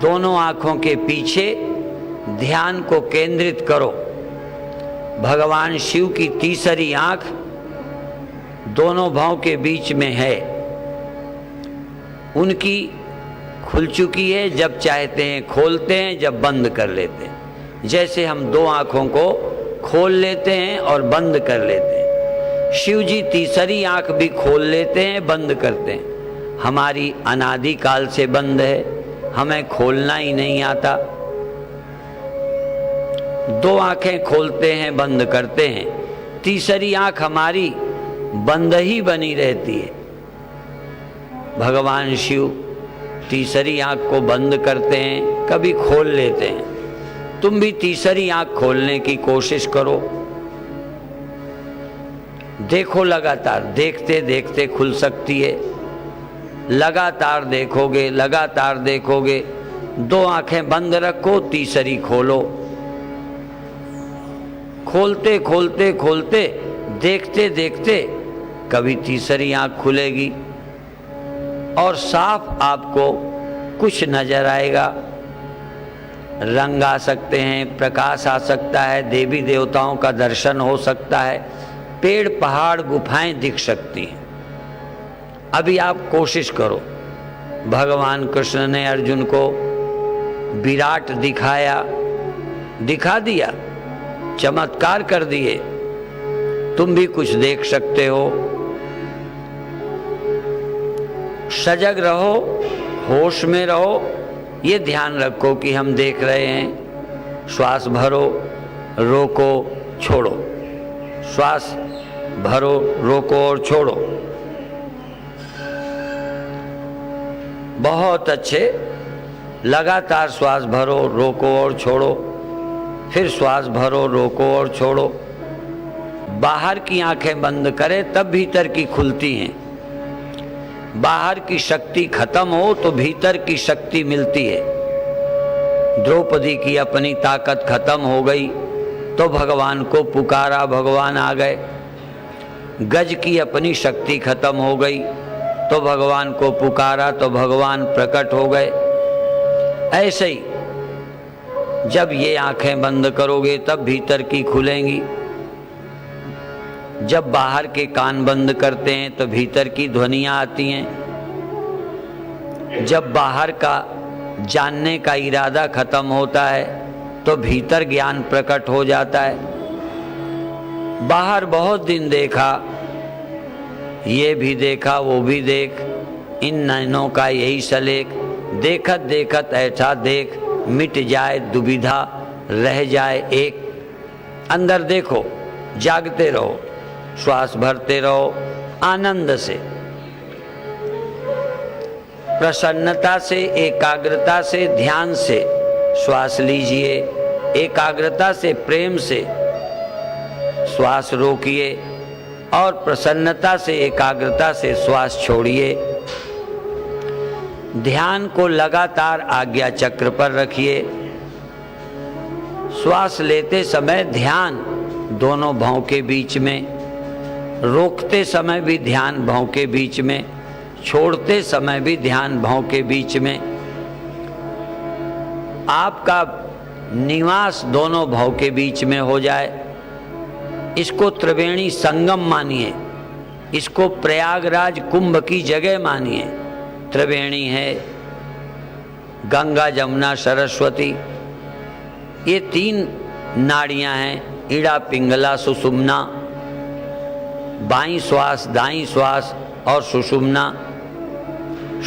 दोनों आंखों के पीछे ध्यान को केंद्रित करो। भगवान शिव की तीसरी आंख दोनों भावों के बीच में है। उनकी खुल चुकी है, जब चाहते हैं खोलते हैं, जब बंद कर लेते हैं। जैसे हम दो आंखों को खोल लेते हैं और बंद कर लेते हैं, शिव जी तीसरी आंख भी खोल लेते हैं, बंद करते हैं। हमारी अनादि काल से बंद है, हमें खोलना ही नहीं आता। दो आंखें खोलते हैं, बंद करते हैं, तीसरी आंख हमारी बंद ही बनी रहती है। भगवान शिव तीसरी आंख को बंद करते हैं, कभी खोल लेते हैं। तुम भी तीसरी आंख खोलने की कोशिश करो। देखो, लगातार देखते देखते खुल सकती है। लगातार देखोगे, लगातार देखोगे। दो आंखें बंद रखो, तीसरी खोलो। खोलते खोलते खोलते, देखते देखते कभी तीसरी आंख खुलेगी और साफ आपको कुछ नजर आएगा। रंग आ सकते हैं, प्रकाश आ सकता है, देवी देवताओं का दर्शन हो सकता है, पेड़ पहाड़ गुफाएं दिख सकती हैं। अभी आप कोशिश करो। भगवान कृष्ण ने अर्जुन को विराट दिखाया, दिखा दिया, चमत्कार कर दिए। तुम भी कुछ देख सकते हो। सजग रहो, होश में रहो, ये ध्यान रखो कि हम देख रहे हैं। श्वास भरो, रोको, छोड़ो। श्वास भरो, रोको और छोड़ो। बहुत अच्छे। लगातार श्वास भरो, रोको और छोड़ो, फिर श्वास भरो, रोको और छोड़ो। बाहर की आंखें बंद करें तब भीतर की खुलती हैं। बाहर की शक्ति खत्म हो तो भीतर की शक्ति मिलती है। द्रौपदी की अपनी ताकत खत्म हो गई तो भगवान को पुकारा, भगवान आ गए। गज की अपनी शक्ति खत्म हो गई तो भगवान को पुकारा तो भगवान प्रकट हो गए। ऐसे ही जब ये आंखें बंद करोगे तब भीतर की खुलेंगी। जब बाहर के कान बंद करते हैं तो भीतर की ध्वनियां आती हैं। जब बाहर का जानने का इरादा खत्म होता है तो भीतर ज्ञान प्रकट हो जाता है। बाहर बहुत दिन देखा, ये भी देखा, वो भी देख, इन नैनों का यही सलेख, देखत देखत ऐसा देख, मिट जाए दुविधा, रह जाए एक। अंदर देखो, जागते रहो, श्वास भरते रहो, आनंद से, प्रसन्नता से, एकाग्रता से, ध्यान से श्वास लीजिए। एकाग्रता से, प्रेम से श्वास रोकिए और प्रसन्नता से, एकाग्रता से श्वास छोड़िए। ध्यान को लगातार आज्ञा चक्र पर रखिए। श्वास लेते समय ध्यान दोनों भौं के बीच में, रोकते समय भी ध्यान भौं के बीच में, छोड़ते समय भी ध्यान भौं के बीच में। आपका निवास दोनों भौं के बीच में हो जाए। इसको त्रिवेणी संगम मानिए, इसको प्रयागराज कुंभ की जगह मानिए। त्रिवेणी है गंगा, जमुना, सरस्वती, ये 3 नाड़ियां हैं, ईड़ा, पिंगला, सुषुम्ना। बाईं श्वास, दाईं श्वास और सुषुम्ना।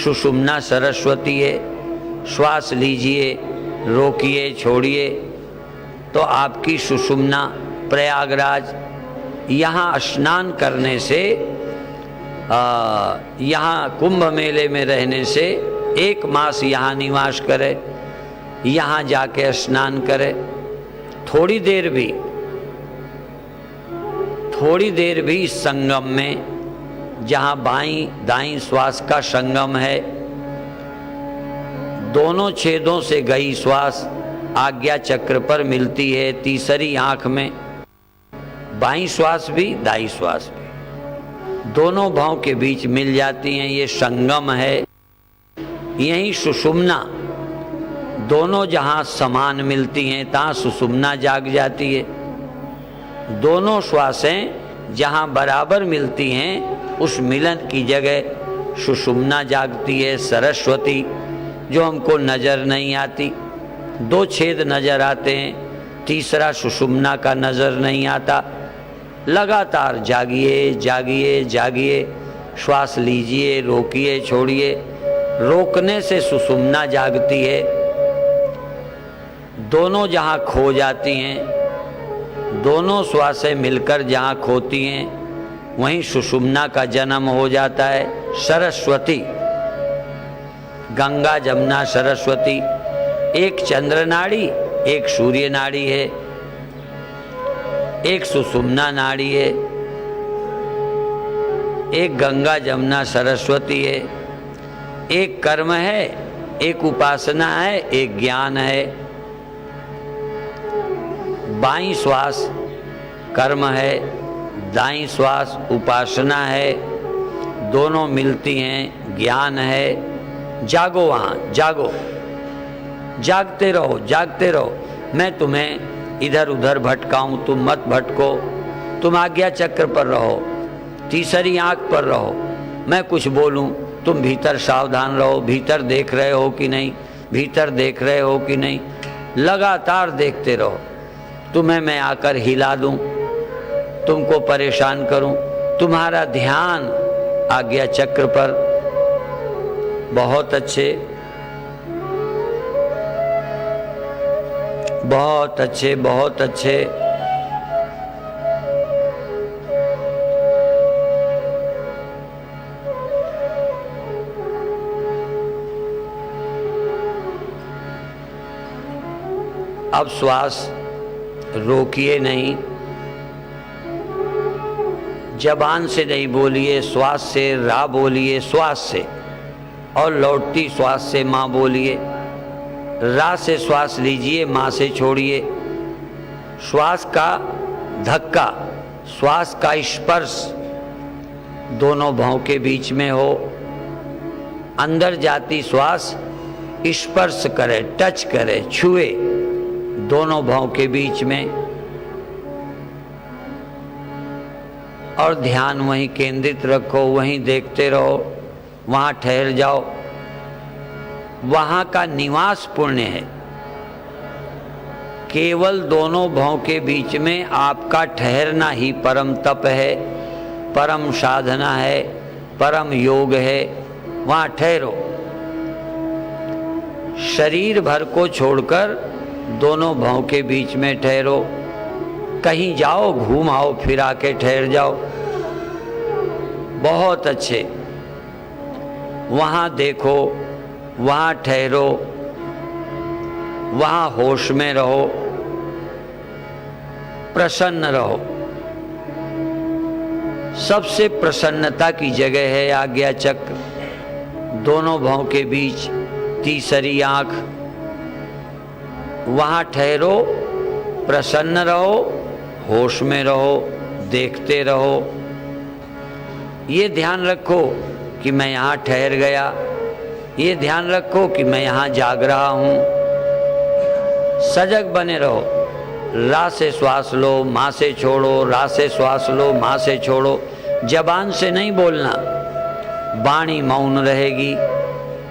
सुषुम्ना सरस्वती है। श्वास लीजिए, रोकिए, छोड़िए, तो आपकी सुषुम्ना प्रयागराज। यहाँ स्नान करने से, यहाँ कुंभ मेले में रहने से 1 मास यहाँ निवास करे, यहाँ जाके स्नान करे। थोड़ी देर भी इस संगम में, जहाँ बाईं दाईं श्वास का संगम है, दोनों छेदों से गई श्वास आज्ञा चक्र पर मिलती है, तीसरी आंख में। बाईं श्वास भी दाईं श्वास भी दोनों भौं के बीच मिल जाती हैं, ये संगम है। यही सुषुम्ना, दोनों जहां समान मिलती हैं तहां सुषुम्ना जाग जाती है। दोनों श्वासें जहां बराबर मिलती हैं उस मिलन की जगह सुषुम्ना जागती है, सरस्वती, जो हमको नजर नहीं आती। 2 छेद नजर आते हैं, तीसरा सुषुम्ना का नजर नहीं आता। लगातार जागिए, जागिए, जागिए। श्वास लीजिए, रोकिए, छोड़िए। रोकने से सुषुम्ना जागती है। दोनों जहाँ खो जाती हैं, दोनों श्वासें मिलकर जहाँ खोती हैं, वहीं सुषुम्ना का जन्म हो जाता है। सरस्वती, गंगा, जमुना, सरस्वती, एक चंद्र नाड़ी, एक सूर्य नाड़ी है, एक सुषुम्ना नाड़ी है, एक गंगा, जमुना, सरस्वती है। एक कर्म है, एक उपासना है, एक ज्ञान है। बाईं श्वास कर्म है, दाईं श्वास उपासना है, दोनों मिलती हैं, ज्ञान है। जागो, वहाँ जागो, जागते रहो, जागते रहो। मैं तुम्हें इधर उधर भटकाऊं, तुम मत भटको, तुम आज्ञा चक्र पर रहो, तीसरी आंख पर रहो। मैं कुछ बोलूं, तुम भीतर सावधान रहो, भीतर देख रहे हो कि नहीं, भीतर देख रहे हो कि नहीं, लगातार देखते रहो। तुम्हें मैं आकर हिला दूं, तुमको परेशान करूं, तुम्हारा ध्यान आज्ञा चक्र पर। बहुत अच्छे, बहुत अच्छे, बहुत अच्छे। अब श्वास रोकिए नहीं, जबान से नहीं बोलिए, श्वास से रा बोलिए, श्वास से, और लौटती श्वास से माँ बोलिए। रा से श्वास लीजिए, माँ से छोड़िए। श्वास का धक्का, श्वास का स्पर्श दोनों भौं के बीच में हो। अंदर जाती श्वास स्पर्श करे, टच करे, छुए दोनों भौं के बीच में, और ध्यान वहीं केंद्रित रखो, वहीं देखते रहो, वहाँ ठहर जाओ। वहाँ का निवास पुण्य है। केवल दोनों भौं के बीच में आपका ठहरना ही परम तप है, परम साधना है, परम योग है। वहाँ ठहरो। शरीर भर को छोड़कर दोनों भौं के बीच में ठहरो। कहीं जाओ, घूम आओ, फिर आके ठहर जाओ। बहुत अच्छे। वहाँ देखो, वहाँ ठहरो, वहाँ होश में रहो, प्रसन्न रहो। सबसे प्रसन्नता की जगह है आज्ञा चक्र। दोनों भौं के बीच तीसरी आंख, वहां ठहरो, प्रसन्न रहो, होश में रहो, देखते रहो। ये ध्यान रखो कि मैं यहाँ ठहर गया, ये ध्यान रखो कि मैं यहाँ जाग रहा हूँ। सजग बने रहो। रा से श्वास लो, माँ से छोड़ो, रा से श्वास लो, माँ से छोड़ो। जबान से नहीं बोलना, वाणी मौन रहेगी,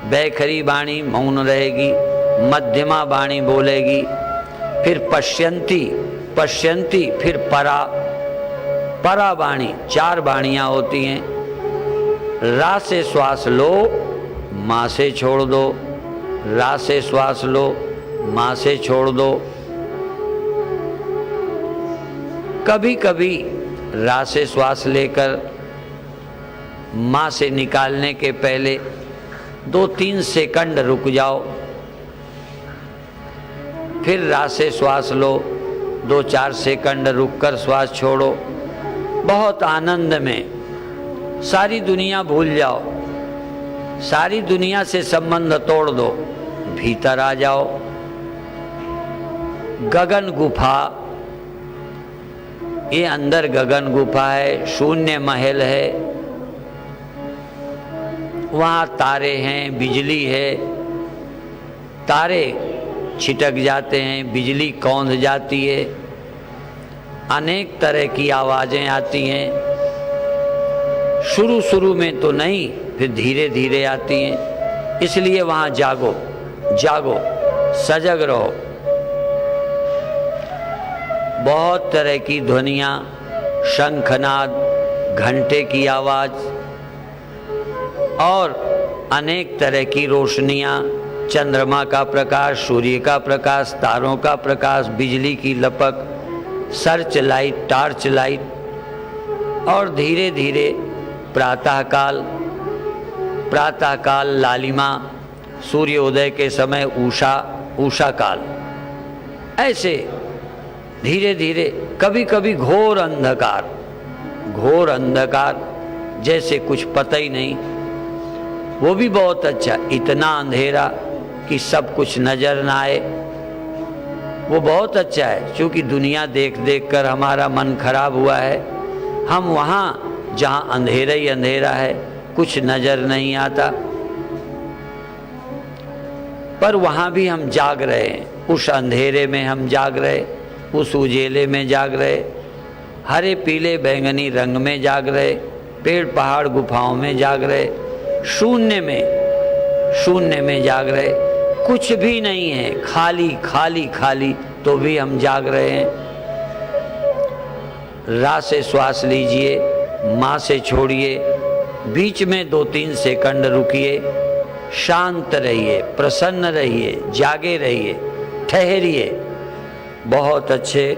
बैखरी वाणी मौन रहेगी, मध्यमा वाणी बोलेगी, फिर पश्यंती, पश्यंती, फिर परा, परा वाणी। 4 वाणियाँ होती हैं। रा से श्वास लो, माँ से छोड़ दो, रा से श्वास लो, माँ से छोड़ दो। कभी कभी रा से श्वास लेकर माँ से निकालने के पहले 2-3 सेकंड रुक जाओ, फिर रा से श्वास लो, 2-4 सेकंड रुककर श्वास छोड़ो। बहुत आनंद में सारी दुनिया भूल जाओ, सारी दुनिया से संबंध तोड़ दो, भीतर आ जाओ। गगन गुफा, ये अंदर गगन गुफा है, शून्य महल है, वहाँ तारे हैं, बिजली है, तारे छिटक जाते हैं, बिजली कौंध जाती है, अनेक तरह की आवाज़ें आती हैं। शुरू शुरू में तो नहीं, फिर धीरे धीरे आती हैं। इसलिए वहाँ जागो, जागो, सजग रहो। बहुत तरह की ध्वनियाँ, शंखनाद, घंटे की आवाज़ और अनेक तरह की रोशनियाँ, चंद्रमा का प्रकाश, सूर्य का प्रकाश, तारों का प्रकाश, बिजली की लपक, सर्च लाइट, टार्च लाइट। और धीरे धीरे प्रातःकाल, प्रातःकाल लालिमा, सूर्योदय के समय उषा, उषा काल। ऐसे धीरे धीरे, कभी कभी घोर अंधकार, घोर अंधकार, जैसे कुछ पता ही नहीं, वो भी बहुत अच्छा। इतना अंधेरा कि सब कुछ नजर ना आए, वो बहुत अच्छा है। क्योंकि दुनिया देख देख कर हमारा मन खराब हुआ है। हम वहाँ जहाँ अंधेरा ही अंधेरा है, कुछ नजर नहीं आता, पर वहाँ भी हम जाग रहे हैं। उस अंधेरे में हम जाग रहे, उस उजेले में जाग रहे, हरे पीले बैंगनी रंग में जाग रहे, पेड़ पहाड़ गुफाओं में जाग रहे, शून्य में, शून्य में जाग रहे। कुछ भी नहीं है, खाली खाली खाली, तो भी हम जाग रहे हैं। रा से श्वास लीजिए, माँ से छोड़िए, बीच में 2-3 सेकंड रुकिए, शांत रहिए, प्रसन्न रहिए, जागे रहिए, ठहरिए। बहुत अच्छे।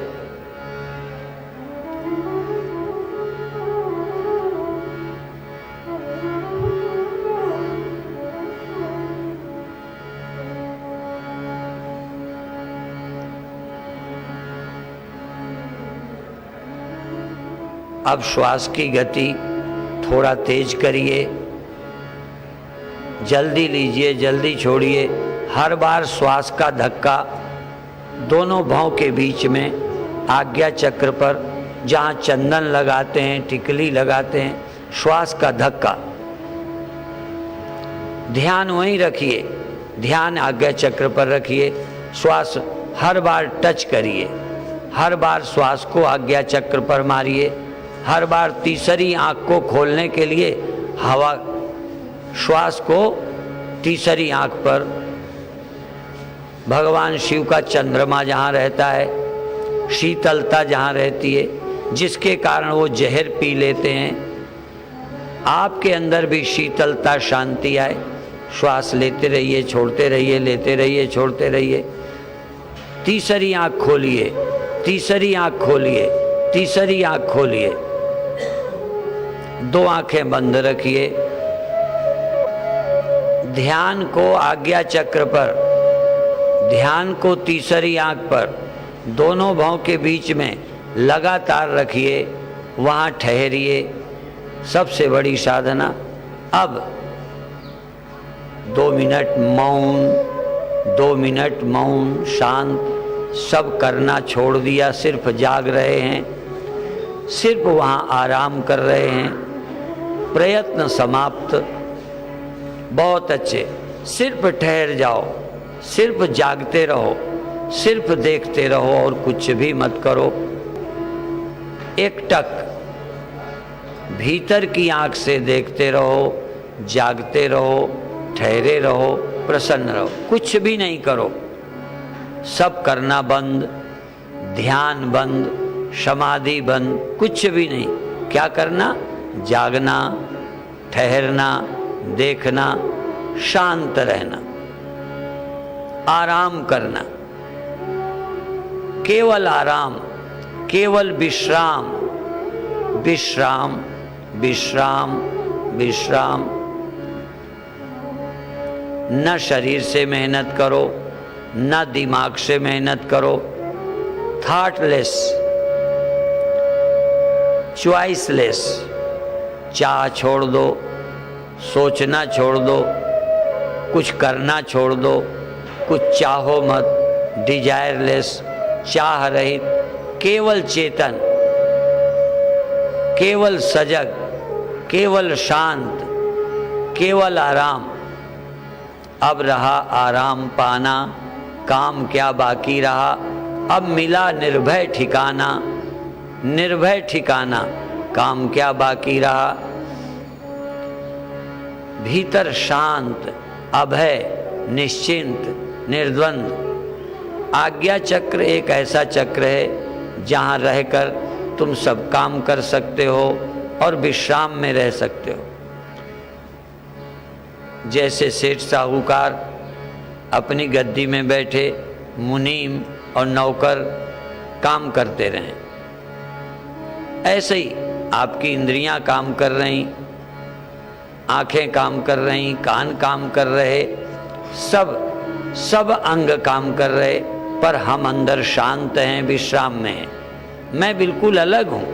अब श्वास की गति थोड़ा तेज करिए, जल्दी लीजिए, जल्दी छोड़िए। हर बार श्वास का धक्का दोनों भौं के बीच में, आज्ञा चक्र पर जहाँ चंदन लगाते हैं, टिकली लगाते हैं, श्वास का धक्का। ध्यान वहीं रखिए, ध्यान आज्ञा चक्र पर रखिए। श्वास हर बार टच करिए, हर बार श्वास को आज्ञा चक्र पर मारिए। हर बार तीसरी आंख को खोलने के लिए हवा, श्वास को तीसरी आंख पर, भगवान शिव का चंद्रमा जहाँ रहता है, शीतलता जहाँ रहती है, जिसके कारण वो जहर पी लेते हैं, आपके अंदर भी शीतलता, शांति आए। श्वास लेते रहिए, छोड़ते रहिए, लेते रहिए, छोड़ते रहिए। तीसरी आंख खोलिए, तीसरी आंख खोलिए, तीसरी आंख खोलिए। 2 आंखें बंद रखिए। ध्यान को आज्ञा चक्र पर, ध्यान को तीसरी आंख पर, दोनों भौं के बीच में लगातार रखिए, वहाँ ठहरिए। सबसे बड़ी साधना। अब 2 मिनट मौन, 2 मिनट मौन, शांत, सब करना छोड़ दिया, सिर्फ जाग रहे हैं, सिर्फ वहाँ आराम कर रहे हैं। प्रयत्न समाप्त। बहुत अच्छे। सिर्फ ठहर जाओ, सिर्फ जागते रहो, सिर्फ देखते रहो और कुछ भी मत करो। एकटक भीतर की आंख से देखते रहो, जागते रहो, ठहरे रहो, प्रसन्न रहो, कुछ भी नहीं करो। सब करना बंद, ध्यान बंद, समाधि बंद, कुछ भी नहीं। क्या करना? जागना, ठहरना, देखना, शांत रहना, आराम करना, केवल आराम, केवल विश्राम, विश्राम, विश्राम, विश्राम। न शरीर से मेहनत करो, न दिमाग से मेहनत करो। Thoughtless, choiceless. चाह छोड़ दो, सोचना छोड़ दो, कुछ करना छोड़ दो, कुछ चाहो मत। डिजायरलेस, चाह रहित, केवल चेतन, केवल सजग, केवल शांत, केवल आराम। अब रहा आराम पाना, काम क्या बाकी रहा। अब मिला निर्भय ठिकाना, निर्भय ठिकाना, काम क्या बाकी रहा। भीतर शांत, अभय, निश्चिंत, निर्द्वंद। आज्ञा चक्र एक ऐसा चक्र है जहाँ रहकर तुम सब काम कर सकते हो और विश्राम में रह सकते हो। जैसे सेठ साहूकार अपनी गद्दी में बैठे, मुनीम और नौकर काम करते रहें, ऐसे ही आपकी इंद्रियां काम कर रही, आंखें काम कर रही, कान काम कर रहे, सब अंग काम कर रहे, पर हम अंदर शांत हैं, विश्राम में हैं। मैं बिल्कुल अलग हूँ।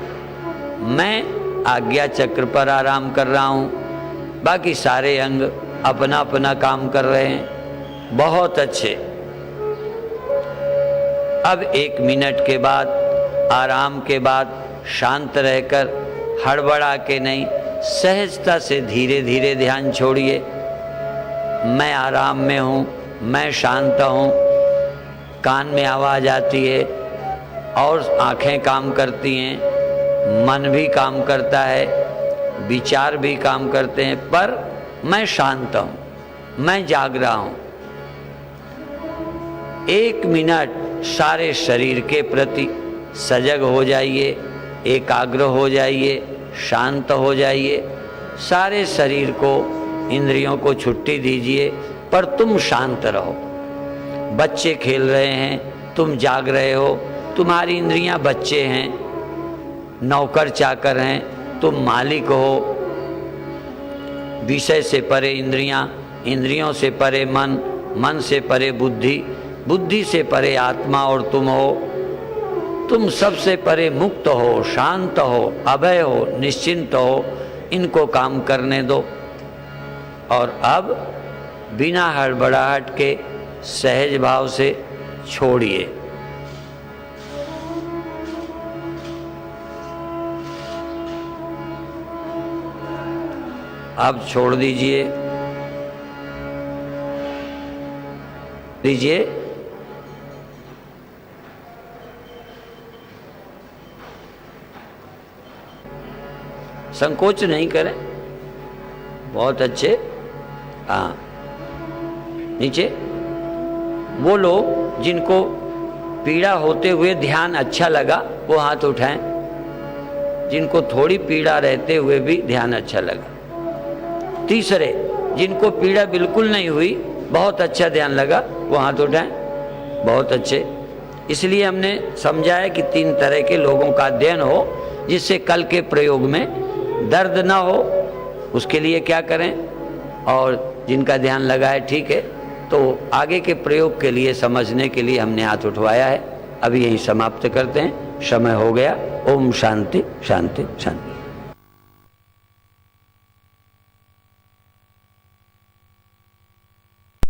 मैं आज्ञा चक्र पर आराम कर रहा हूँ, बाकी सारे अंग अपना अपना काम कर रहे हैं। बहुत अच्छे। अब 1 मिनट के बाद, आराम के बाद, शांत रहकर, हड़बड़ा के नहीं, सहजता से धीरे धीरे ध्यान छोड़िए। मैं आराम में हूँ, मैं शांत हूँ। कान में आवाज़ आती है और आँखें काम करती हैं, मन भी काम करता है, विचार भी काम करते हैं, पर मैं शांत हूँ, मैं जाग रहा हूँ। 1 मिनट सारे शरीर के प्रति सजग हो जाइए, एकाग्र हो जाइए, शांत हो जाइए। सारे शरीर को, इंद्रियों को छुट्टी दीजिए, पर तुम शांत रहो। बच्चे खेल रहे हैं, तुम जाग रहे हो, तुम्हारी इंद्रियां बच्चे हैं, नौकर चाकर हैं, तुम मालिक हो। विषय से परे इंद्रियां, इंद्रियों से परे मन, मन से परे बुद्धि, बुद्धि से परे आत्मा और तुम हो। तुम सबसे परे मुक्त हो, शांत हो, अभय हो, निश्चिंत हो। इनको काम करने दो। और अब बिना हड़बड़ाहट के सहज भाव से छोड़िए। अब छोड़ दीजिए, संकोच नहीं करें। बहुत अच्छे। हाँ, नीचे। वो लोग जिनको पीड़ा होते हुए ध्यान अच्छा लगा वो हाथ उठाएं। जिनको थोड़ी पीड़ा रहते हुए भी ध्यान अच्छा लगा। तीसरे, जिनको पीड़ा बिल्कुल नहीं हुई, बहुत अच्छा ध्यान लगा, वो हाथ उठाएं। बहुत अच्छे। इसलिए हमने समझाया कि 3 तरह के लोगों का अध्ययन हो, जिससे कल के प्रयोग में दर्द ना हो। उसके लिए क्या करें? और जिनका ध्यान लगा है, ठीक है, तो आगे के प्रयोग के लिए, समझने के लिए हमने हाथ उठवाया है। अभी यहीं समाप्त करते हैं, समय हो गया। ओम शांति शांति शांति।